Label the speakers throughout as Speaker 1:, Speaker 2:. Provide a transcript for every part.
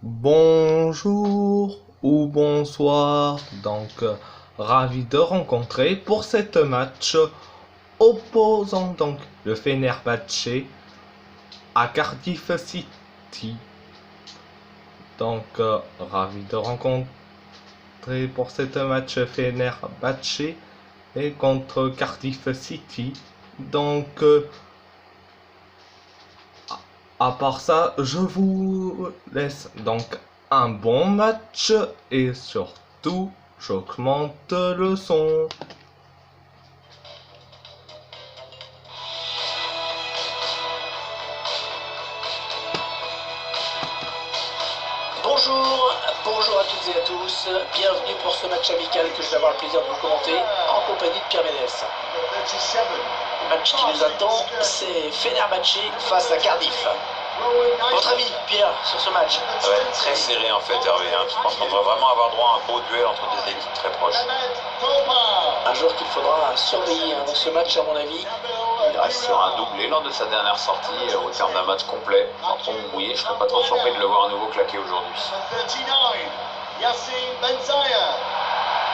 Speaker 1: Bonjour ou bonsoir, ravi de rencontrer pour cette match opposant le Fenerbahçe à Cardiff City. Ravi de rencontrer pour cette match Fenerbahçe et contre Cardiff City. À part ça, je vous laisse un bon match et surtout, j'augmente le son.
Speaker 2: Bonjour à toutes et à tous, bienvenue pour ce match amical que je vais avoir le plaisir de vous commenter en compagnie de Pierre Ménès. Le match qui nous attend, c'est Fenerbahçe face à Cardiff. Votre avis, Pierre, sur ce match?
Speaker 3: Ça va être très serré en fait, Hervé. Je pense qu'on va vraiment avoir droit à un beau duel entre des équipes très proches.
Speaker 2: Un joueur qu'il faudra surveiller dans ce match, à mon avis.
Speaker 3: Il reste sur un doublé lors de sa dernière sortie au terme d'un match complet. Sans trop me mouiller, je ne serais pas trop surpris de le voir à nouveau claquer aujourd'hui.
Speaker 4: Yacine Benzaya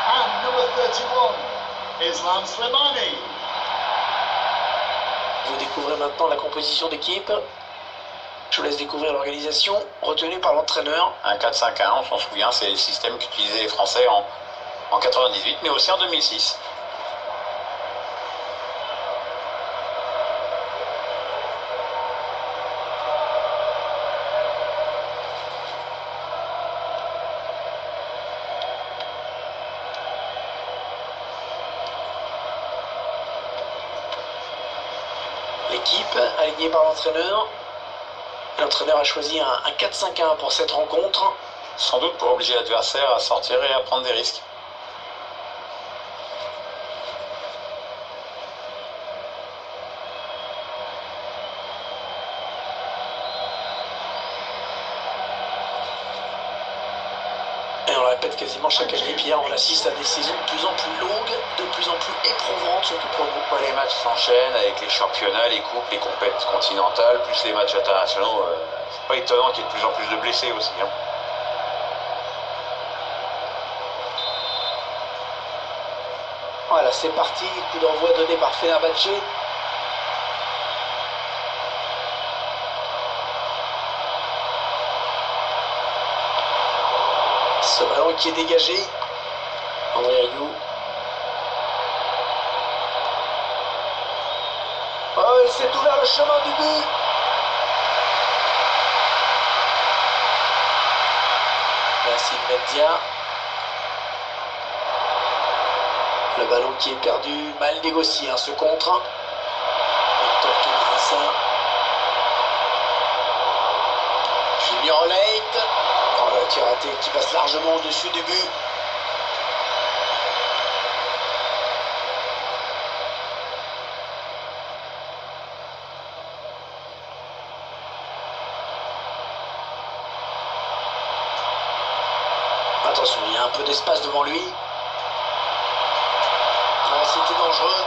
Speaker 4: and number 31 Islam Slimani.
Speaker 2: Vous découvrez maintenant la composition d'équipe. Je vous laisse découvrir l'organisation retenue par l'entraîneur.
Speaker 3: Un 4-5-1, on s'en souvient, c'est le système qu'utilisaient les Français en 98, mais aussi en 2006.
Speaker 2: L'équipe alignée par l'entraîneur. L'entraîneur a choisi un 4-5-1 pour cette rencontre.
Speaker 3: Sans doute pour obliger l'adversaire à sortir et à prendre des risques.
Speaker 2: Et on le répète quasiment chaque année, Pierre, on assiste à des saisons de plus en plus longues, de plus en plus éprouvantes, surtout pour nous.
Speaker 3: Les matchs s'enchaînent avec les championnats, les coupes, les compétitions continentales, plus les matchs internationaux. C'est pas étonnant qu'il y ait de plus en plus de blessés aussi.
Speaker 2: Voilà, c'est parti, coup d'envoi donné par Fenerbahçe. Ce ballon qui est dégagé. André Rieu. Oh, il s'est ouvert le chemin du but. Merci Mendia. Le ballon qui est perdu, mal négocié, ce contre. Victor Thomas. Junior Late. Oh, le tir raté qui passe largement au-dessus du but. Attention, il y a un peu d'espace devant lui. C'était dangereux,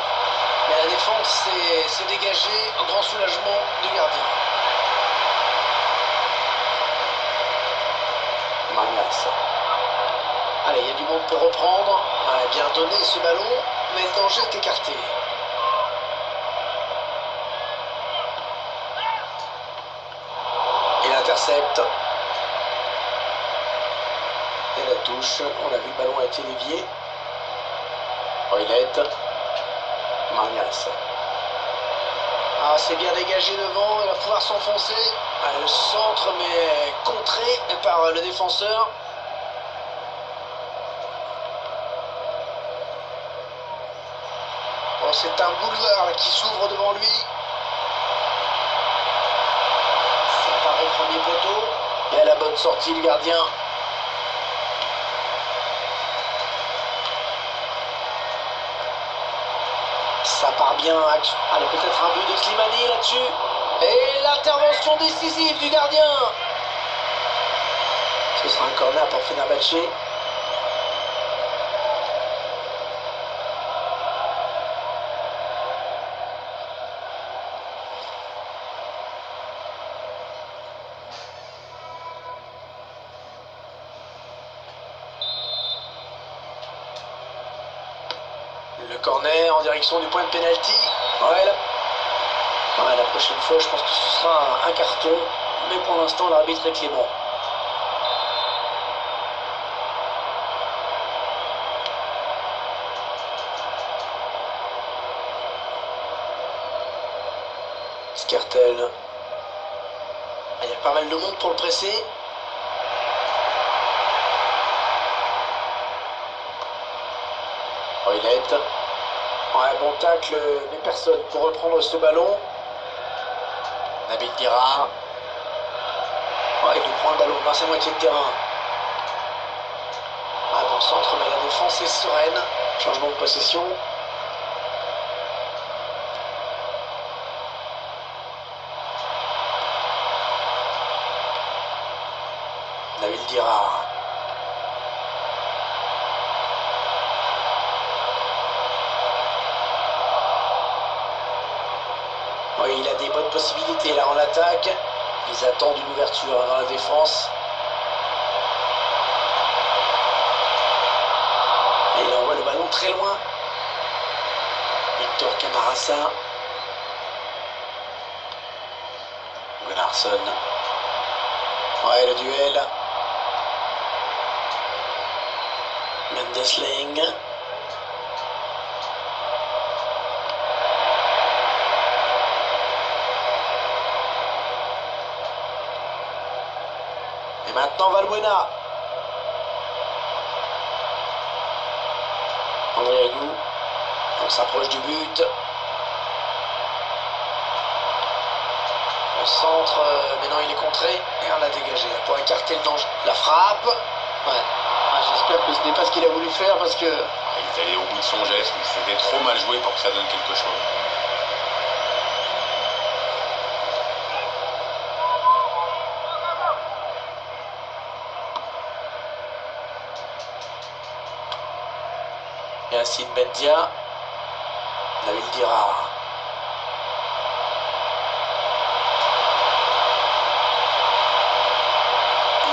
Speaker 2: mais la défense s'est dégagée. Un grand soulagement du gardien. Magnas. Allez, il y a du monde pour reprendre. Bien donné ce ballon, mais le danger est écarté. Il intercepte. Et la touche, on a vu le ballon a été dévié. Roilette. Magnas. Ah, c'est bien dégagé devant, il va pouvoir s'enfoncer. Le centre, mais contré par le défenseur. Bon, c'est un boulevard qui s'ouvre devant lui. Ça part au premier poteau. Et à la bonne sortie, le gardien. Ça part bien. Allez, peut-être un but de Slimani là-dessus. Et l'intervention décisive du gardien. Ce sera un corner pour Fenerbahçe. Le corner en direction du point de pénalty. Ouais, la prochaine fois, je pense que ce sera un carton. Mais pour l'instant, l'arbitre est clément. Skertel. Il y a pas mal de monde pour le presser. Roylette. Ouais, bon tacle, mais personne pour reprendre ce ballon. Nabil Dira. Ouais, il prend le ballon dans sa moitié de terrain. Ah, bon centre, mais la défense est sereine. Changement de possession. Nabil Dira. Oui, il a des bonnes possibilités là en attaque. Ils attendent une ouverture dans la défense. Et il envoie le ballon très loin. Victor Camarasa. Gunnarsson. Ouais, le duel. Mendesling. Et maintenant Valbuena. André Ayew. On s'approche du but. Le centre, mais non, il est contré. Et on l'a dégagé pour écarter le danger. La frappe. Ouais. Ah, j'espère que ce n'est pas ce qu'il a voulu faire parce que...
Speaker 3: Il est allé au bout de son geste, mais c'était trop mal joué pour que ça donne quelque chose.
Speaker 2: Yacine Bendia. Nabil Dira.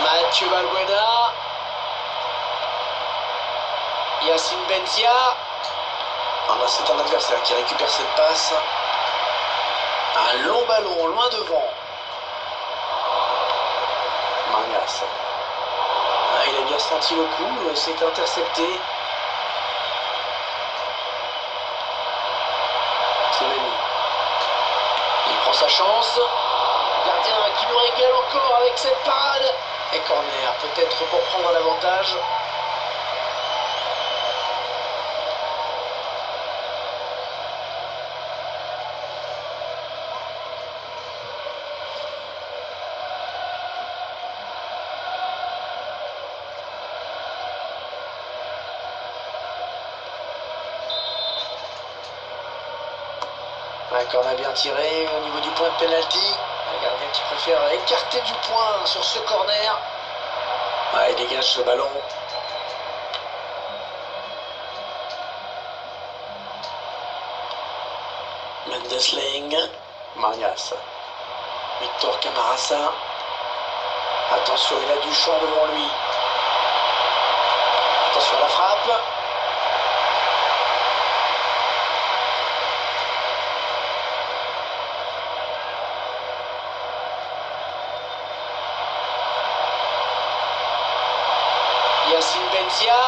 Speaker 2: Mathieu Valbuena. Yacine Bendia. Ah là, c'est un adversaire qui récupère cette passe. Un long ballon, loin devant. Mangas. Ah, il a bien senti le coup, c'est intercepté. Il prend sa chance. Gardien qui nous régale encore avec cette parade. Et corner, peut-être pour prendre l'avantage. Un corner bien tiré au niveau du point de pénalty. Le gardien qui préfère écarter du point sur ce corner. Ah, il dégage ce ballon. Mendesling. Mangas. Victor Camarasa. Attention, il a du champ devant lui. Attention à la frappe. Yacine Bendia.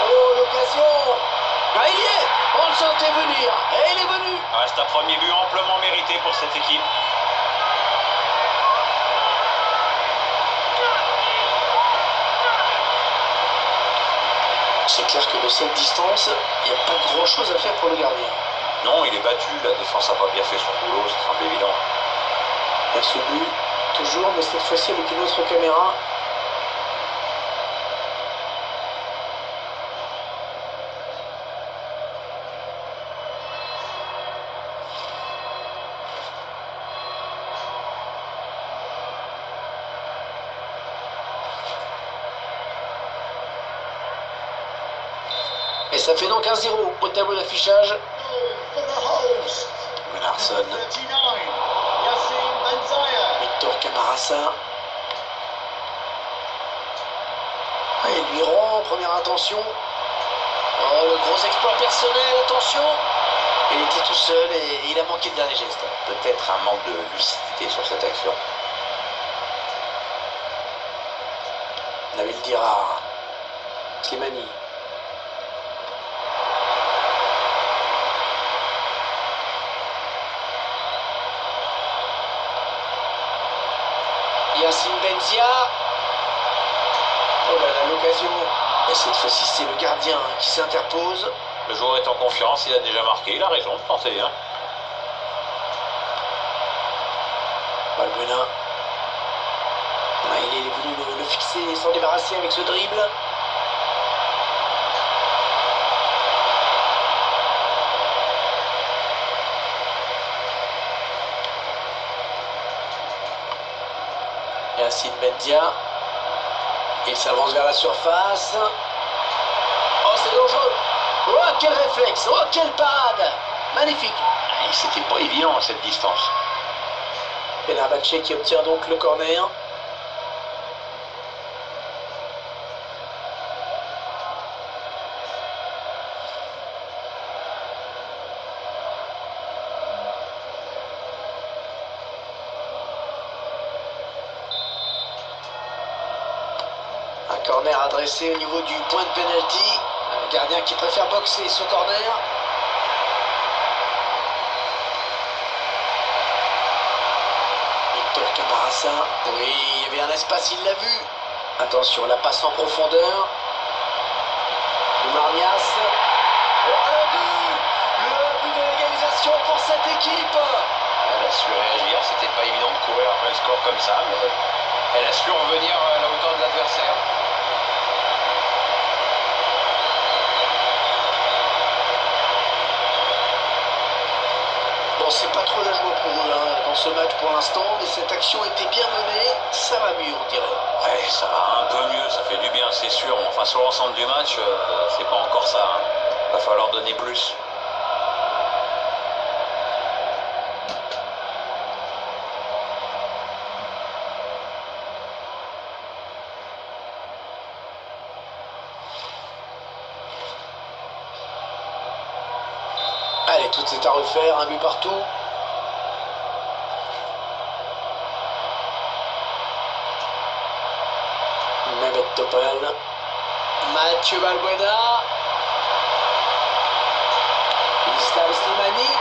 Speaker 2: Oh, l'occasion. Ah, il y est. On le sentait venir. Et il est venu.
Speaker 3: Reste un premier but amplement mérité pour cette équipe.
Speaker 2: C'est clair que de cette distance, il n'y a pas grand chose à faire pour le gardien.
Speaker 3: Non, il est battu. La défense n'a pas bien fait son boulot, ça semble évident.
Speaker 2: Il y a ce but, toujours, mais cette fois-ci avec une autre caméra. Et ça fait donc 1-0 au tableau d'affichage. Gunnarsson. Victor Camarasa. Ah, il lui rend, première intention. Oh, le gros exploit personnel, attention. Il était tout seul et il a manqué le dernier geste.
Speaker 3: Peut-être un manque de lucidité sur cette action.
Speaker 2: Nabil Dirar. Slimani. Yacine Benzia. Oh là là, l'occasion. Et cette fois-ci, c'est le gardien qui s'interpose.
Speaker 3: Le joueur est en confiance, il a déjà marqué, il a raison de tenter. Hein.
Speaker 2: Balbuena. Il est venu le fixer et s'en débarrasser avec ce dribble. Yacine Benzia. Il s'avance vers la surface. Oh, c'est dangereux. Oh, quel réflexe. Oh, quelle parade. Magnifique.
Speaker 3: Et c'était pas évident à cette distance.
Speaker 2: Fenerbahçe qui obtient donc le corner. Un corner adressé au niveau du point de pénalty. Un gardien qui préfère boxer ce corner. Victor Camarasa. Oui, il y avait un espace, il l'a vu. Attention, la passe en profondeur. Marnias. Oh, le but de l'égalisation pour cette équipe.
Speaker 3: Elle a su réagir, c'était pas évident de courir après le score comme ça, mais elle a su revenir à la hauteur de l'adversaire.
Speaker 2: Bon, c'est pas trop la joie pour eux dans ce match pour l'instant, mais cette action était bien menée, ça va mieux on dirait.
Speaker 3: Ouais, ça va un peu mieux, ça fait du bien, c'est sûr. Enfin, sur l'ensemble du match, c'est pas encore ça. Hein. Va falloir donner plus.
Speaker 2: Allez, tout est à refaire, un but partout. Mehmet Topal. Mathieu Balbuena. Islam Slimani.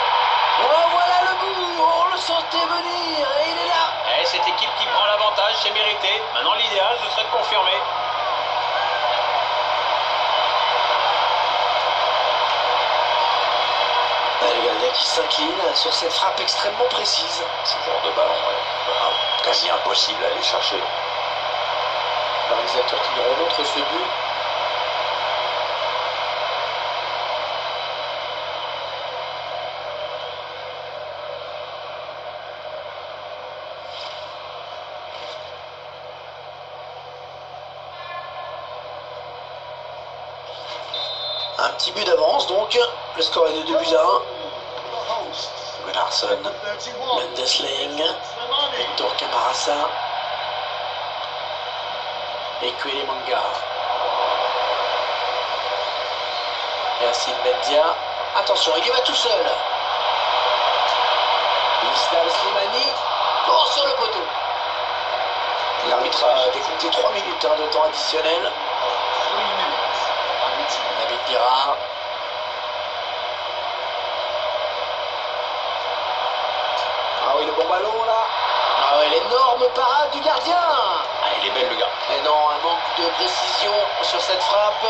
Speaker 2: Oh, voilà le but. On le sentait venir et il est là.
Speaker 3: Et cette équipe qui prend l'avantage, c'est mérité. Maintenant, l'idéal, ce serait de confirmer.
Speaker 2: Le gardien qui s'incline sur cette frappe extrêmement précise.
Speaker 3: Ce genre de ballon, ouais, quasi impossible à aller chercher.
Speaker 2: Le réalisateur qui nous remontre ce but. Un petit but d'avance donc. Le score est de 2 buts à 1. Gunnarsson, Mendesling, Victor Camarasa et Kweli Manga. Yacine Benzia. Attention, il y va tout seul. Islam Slimani. Oh, sur le poteau. L'arbitre a décompté 3 minutes de temps additionnel. Nabil Dirar. Ah oui, le bon ballon là. Ah oui, l'énorme parade du gardien.
Speaker 3: Ah, il est belle, le gars.
Speaker 2: Et non, un manque de précision sur cette frappe.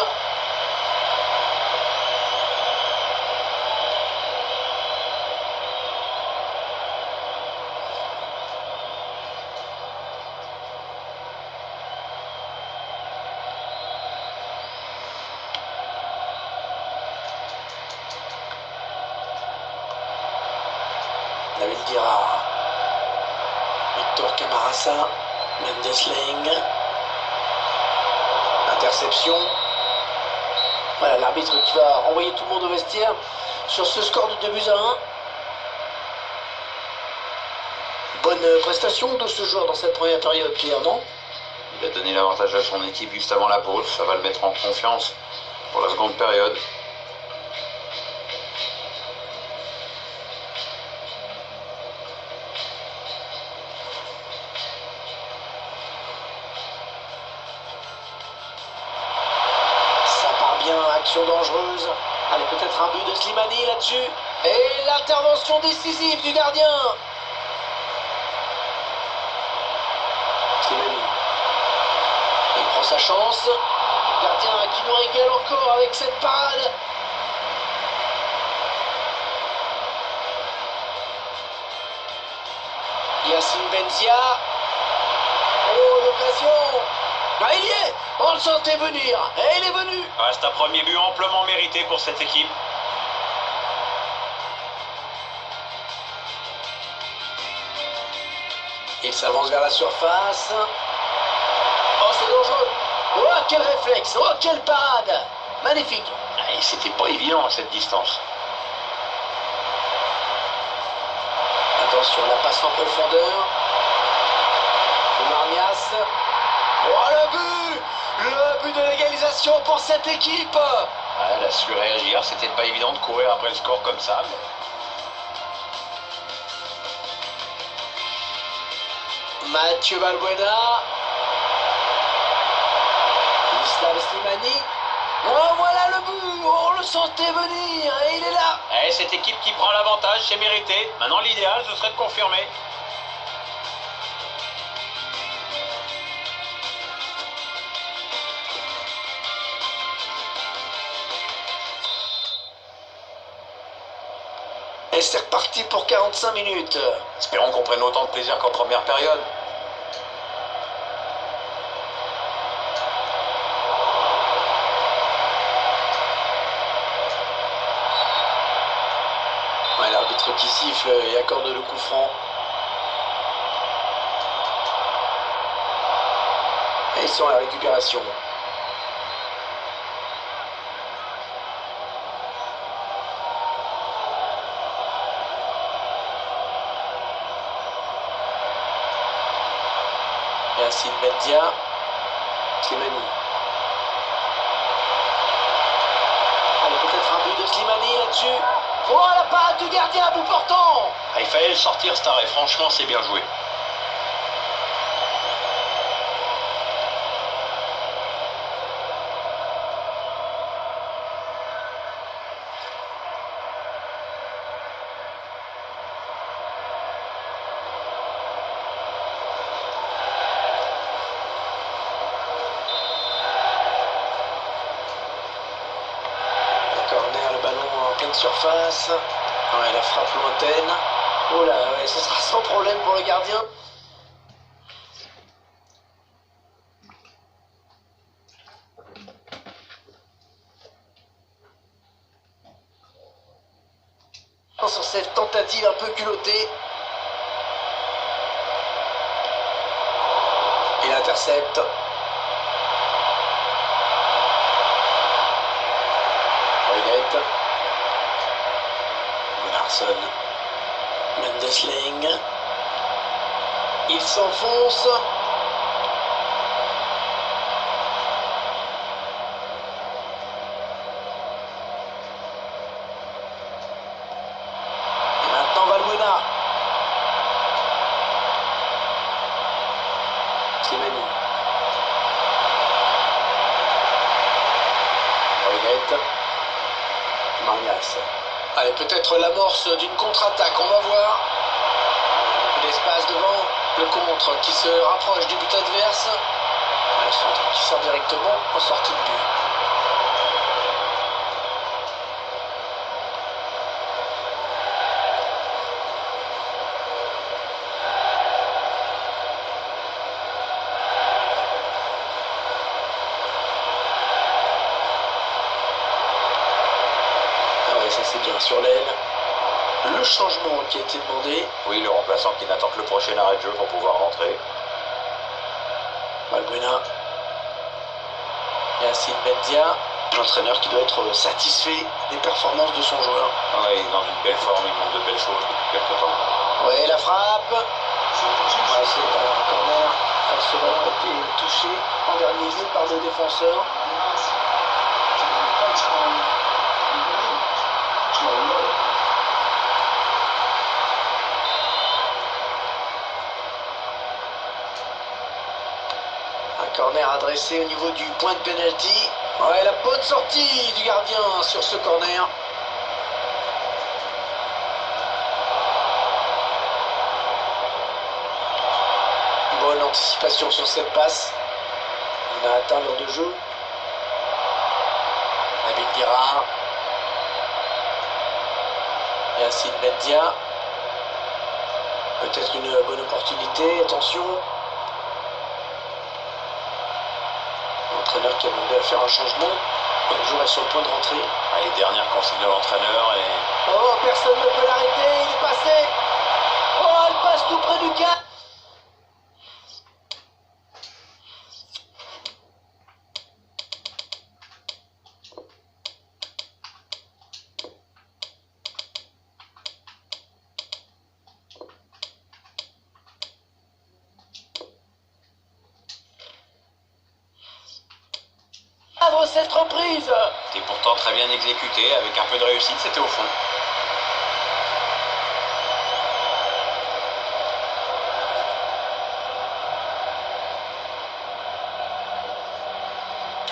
Speaker 2: Nabil Dirar. Victor Camarasa. Mendesling. Interception. Voilà l'arbitre qui va renvoyer tout le monde au vestiaire sur ce score de 2 buts à 1. Bonne prestation de ce joueur dans cette première période, Pierre, non?
Speaker 3: Il a donné l'avantage à son équipe juste avant la pause, ça va le mettre en confiance pour la seconde période.
Speaker 2: Ça part bien, action dangereuse. Allez, peut-être un but de Slimani là-dessus. Et l'intervention décisive du gardien. Slimani. Il prend sa chance. Gardien qui nous régale encore avec cette parade. Yacine Benzia. Oh, l'occasion. Ah, il y est. On le sentait venir. Et il est venu.
Speaker 3: Reste un premier but amplement mérité pour cette équipe.
Speaker 2: Il s'avance vers la surface. Oh, c'est dangereux. Oh, quel réflexe. Oh, quelle parade. Magnifique.
Speaker 3: Et c'était pas évident à cette distance.
Speaker 2: Attention, la passe en profondeur. Marnias. Oh, le but de l'égalisation pour cette équipe.
Speaker 3: Elle a su réagir, c'était pas évident de courir après le score comme ça.
Speaker 2: Mathieu Valbuena. Islam Slimani. Oh, voilà le but. On le sentait venir et il est là.
Speaker 3: Et cette équipe qui prend l'avantage, c'est mérité. Maintenant, l'idéal, ce serait de confirmer.
Speaker 2: Et c'est reparti pour 45 minutes.
Speaker 3: Espérons qu'on prenne autant de plaisir qu'en première période.
Speaker 2: Ouais, l'arbitre qui siffle et accorde le coup franc. Et ils sont à la récupération. Yacine Benzia. Slimani. Allez, peut-être un but de Slimani là-dessus. Oh, la parade du gardien à bout portant.
Speaker 3: Il fallait le sortir cet arrêt, franchement c'est bien joué.
Speaker 2: Corner, le ballon en pleine surface. Ouais, la frappe lointaine. Oh là, ouais, ce sera sans problème pour le gardien. Sur cette tentative un peu culottée. Il intercepte. Gunnarsson. Mendesling. Il s'enfonce. Et maintenant Valbuena. Slimani. Roiguette. Marnias. Allez, peut-être l'amorce d'une contre-attaque, on va voir. Beaucoup d'espace devant. Le contre qui se rapproche du but adverse. Le centre qui sort directement en sortie de but. Ça c'est bien sur l'aile. Le changement qui a été demandé.
Speaker 3: Oui, le remplaçant qui n'attend que le prochain arrêt de jeu pour pouvoir rentrer.
Speaker 2: Valbuena. Yacine Benzia. L'entraîneur qui doit être satisfait des performances de son joueur.
Speaker 3: Oui, il est dans une belle forme, il montre de belles choses depuis quelques temps.
Speaker 2: Oui, la frappe. Ouais, c'est un corner. Ce ballon a été touché en dernier lieu par le défenseur. Un corner adressé au niveau du point de pénalty. Ouais, la bonne sortie du gardien sur ce corner. Bonne anticipation sur cette passe. On a atteint l'heure de jeu. Nabil Dira. Yacine Bendia. Peut-être une bonne opportunité. Attention. L'entraîneur qui a demandé à faire un changement. Le joueur est sur le point de rentrer.
Speaker 3: Les dernières consignes de l'entraîneur.
Speaker 2: Oh, personne ne peut l'arrêter. Il est passé. Oh, il passe tout près du cap. Cette reprise.
Speaker 3: C'était pourtant très bien exécuté, avec un peu de réussite, c'était au fond.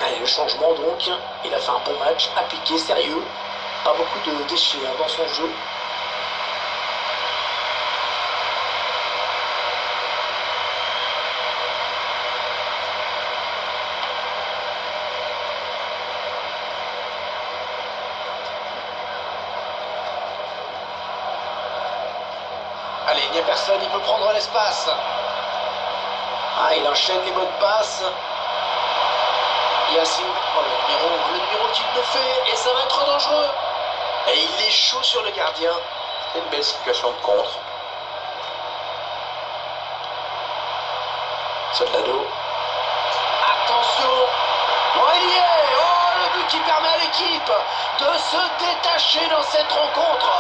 Speaker 2: Allez, le changement donc, il a fait un bon match, appliqué, sérieux, pas beaucoup de déchets dans son jeu. Allez, il n'y a personne, il peut prendre l'espace. Ah, il enchaîne les bonnes passes. Yacine, oh, le numéro qu'il le fait, et ça va être dangereux. Et il échoue sur le gardien.
Speaker 3: C'est une belle situation de contre.
Speaker 2: Soldado. Attention. Oh, il y est. Oh, le but qui permet à l'équipe de se détacher dans cette rencontre.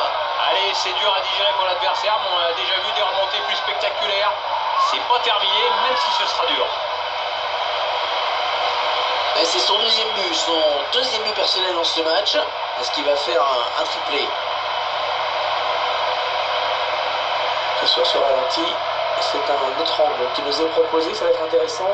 Speaker 3: Allez, c'est dur à digérer pour l'adversaire, mais on a déjà vu des remontées plus spectaculaires. C'est pas terminé, même si ce sera dur.
Speaker 2: Et c'est son deuxième but personnel dans ce match, parce qu'il va faire un triplé. Que ce soit sur ralenti, c'est un autre angle qui nous est proposé, ça va être intéressant.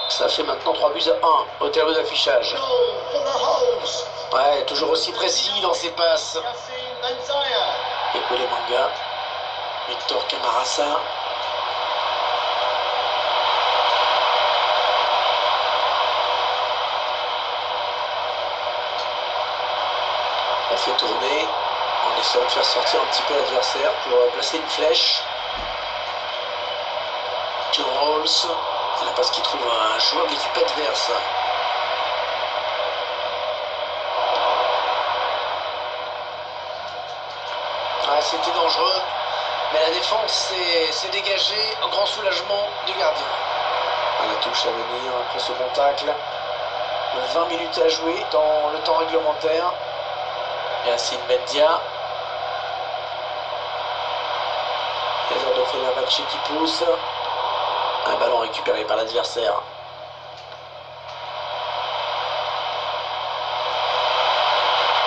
Speaker 2: Ça fait maintenant 3 buts à 1 au tableau d'affichage. Ouais, toujours aussi précis dans ses passes. Ekole Manga, Victor Camarasa. On fait tourner, en essayant de faire sortir un petit peu l'adversaire pour placer une flèche. Joe Rolls. C'est la passe qui trouve un joueur de l'équipe adverse. Ah, c'était dangereux, mais la défense s'est dégagée au grand soulagement du gardien. La touche à venir après ce contact. 20 minutes à jouer dans le temps réglementaire. Yacine Bendia. Les joueurs de Fenerbahçe qui poussent. Un ballon récupéré par l'adversaire.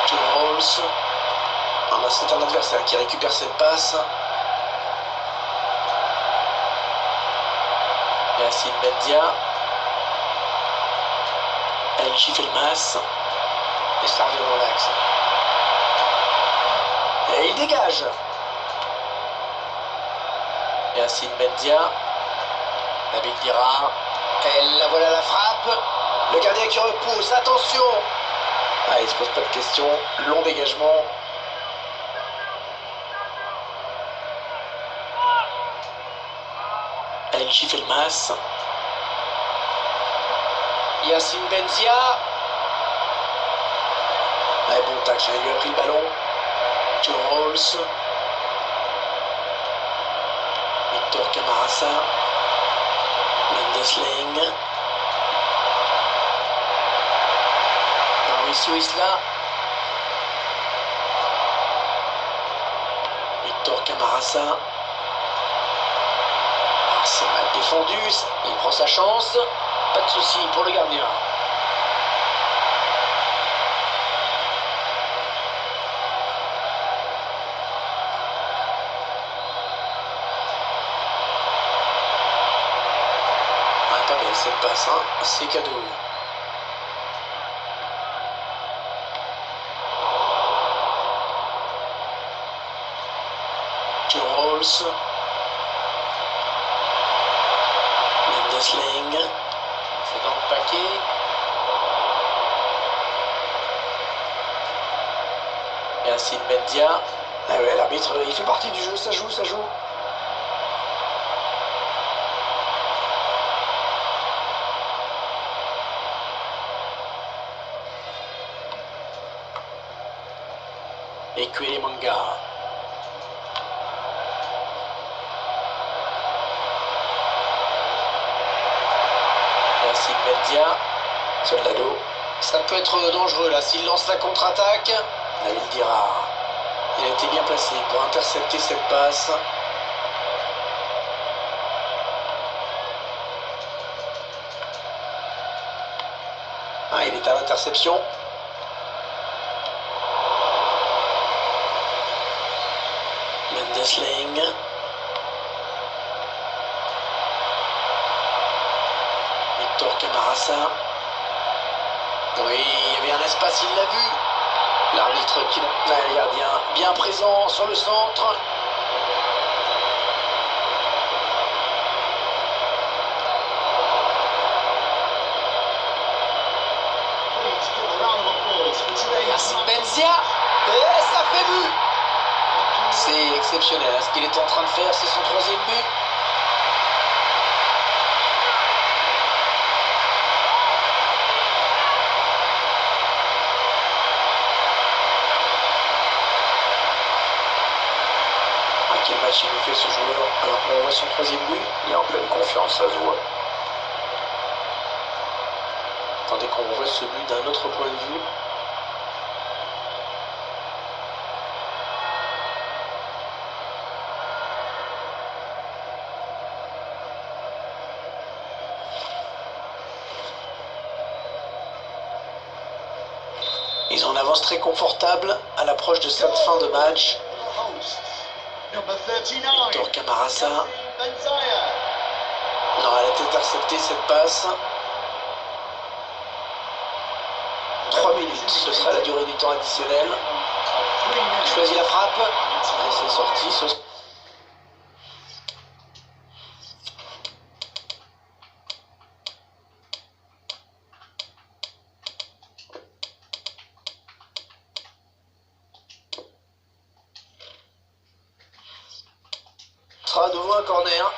Speaker 2: Joe Rolls. C'est un adversaire qui récupère cette passe. Yacine Bendia. El Chifelmas. Et ça revient dans l'axe. Et il dégage. Yacine Bendia. Nabil Dira. Et la voilà la frappe. Le gardien qui repousse. Attention. Ah, il ne se pose pas de questions. Long dégagement. El Chifelmas. Yacine Bendia. Ouais, bon tac, il lui a pris le ballon. Joe Rolls. Victor Camarasa. Mendesling. Mauricio Isla. Victor Camarasa. Ah, c'est mal défendu. Il prend sa chance. Pas de souci pour le gardien. Ah, pas belle cette passe, hein. C'est cadeau. Joe Rolls. Mendesling. C'est dans le paquet. Et ainsi Mendia. Ah ouais, l'arbitre, il fait partie du jeu, ça joue, ça joue. Et Kuelemanga. Merci Mendia. Soldado. Ça peut être dangereux là s'il lance la contre-attaque. Nabil Dira. Il a été bien placé pour intercepter cette passe. Ah, il est à l'interception. Mendesling. Victor Camarasa. Oui, il y avait un espace, il l'a vu. L'arbitre qui le gardien bien présent sur le centre. Merci Benzia. Et ça fait but. C'est exceptionnel. Ce qu'il est en train de faire, c'est son 3e but. Quel match il nous fait ce joueur alors qu'on voit son 3e but.
Speaker 3: Il est en pleine confiance, ça se voit.
Speaker 2: Attendez qu'on voit ce but d'un autre point de vue. Ils ont une avance très confortable à l'approche de cette fin de match. Victor Camarasa. Non, elle a intercepté cette passe. 3 minutes, ce sera la durée du temps additionnel. Choisit la frappe. Et c'est sorti. Sera à nouveau un corner.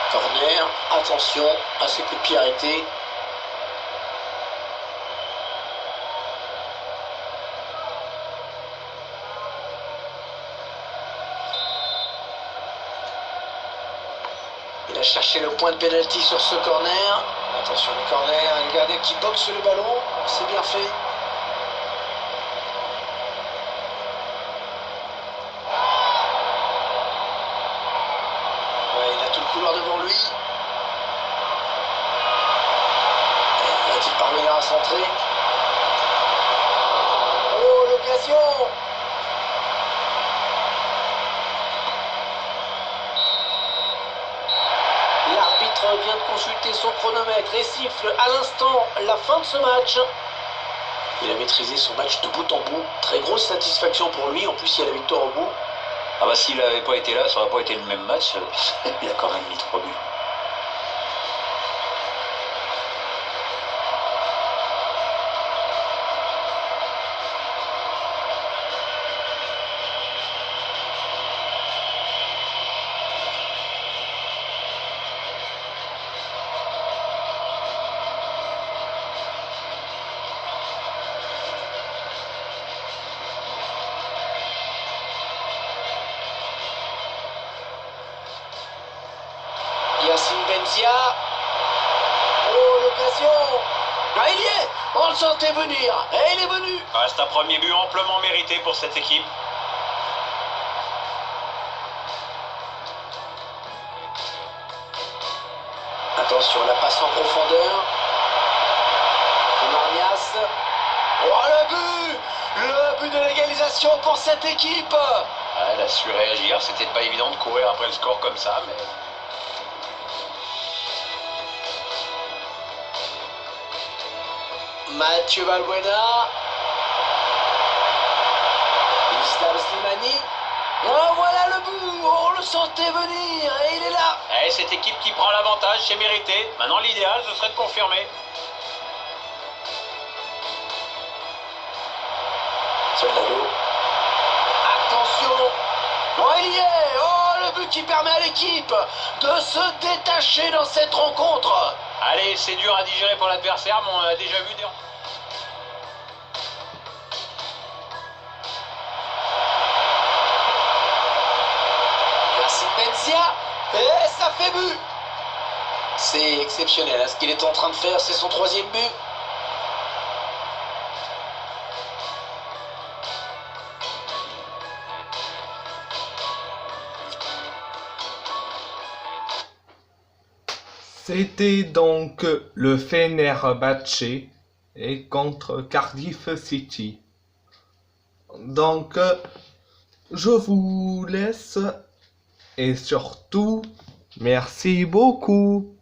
Speaker 2: Corner, attention à ces coups de pied arrêtés. Il a cherché le point de pénalty sur ce corner. Attention le corner, un gardien qui boxe le ballon, c'est bien fait. Couloir devant lui. Va-t-il parvenir à centrer? Oh, l'occasion! L'arbitre vient de consulter son chronomètre et siffle à l'instant la fin de ce match. Il a maîtrisé son match de bout en bout. Très grosse satisfaction pour lui. En plus, il y a la victoire au bout.
Speaker 3: Ah bah s'il n'avait pas été là, ça n'aurait pas été le même match. Il a quand même mis 3 buts.
Speaker 2: Yacine Benzia. Oh, l'occasion. Ah, il y est. On le sentait venir. Et il est venu.
Speaker 3: Reste un premier but amplement mérité pour cette équipe.
Speaker 2: Attention, la passe en profondeur. Marmias. Oh, le but de l'égalisation pour cette équipe.
Speaker 3: Ah, elle a su réagir, c'était pas évident de courir après le score comme ça, mais...
Speaker 2: Mathieu Valbuena. Islam Slimani. Oh, voilà le but. On le sentait venir et il est là.
Speaker 3: Eh, cette équipe qui prend l'avantage, c'est mérité. Maintenant, l'idéal, ce serait de confirmer.
Speaker 2: Soldado. Attention. Oh, il y est. Oh, le but qui permet à l'équipe de se détacher dans cette rencontre.
Speaker 3: Allez, c'est dur à digérer pour l'adversaire, mais on a déjà vu des...
Speaker 2: Merci Benzia. Et ça fait but. C'est exceptionnel. Ce qu'il est en train de faire, c'est son 3e but.
Speaker 1: C'était donc le Fenerbahçe et contre Cardiff City. Donc, je vous laisse et surtout, merci beaucoup.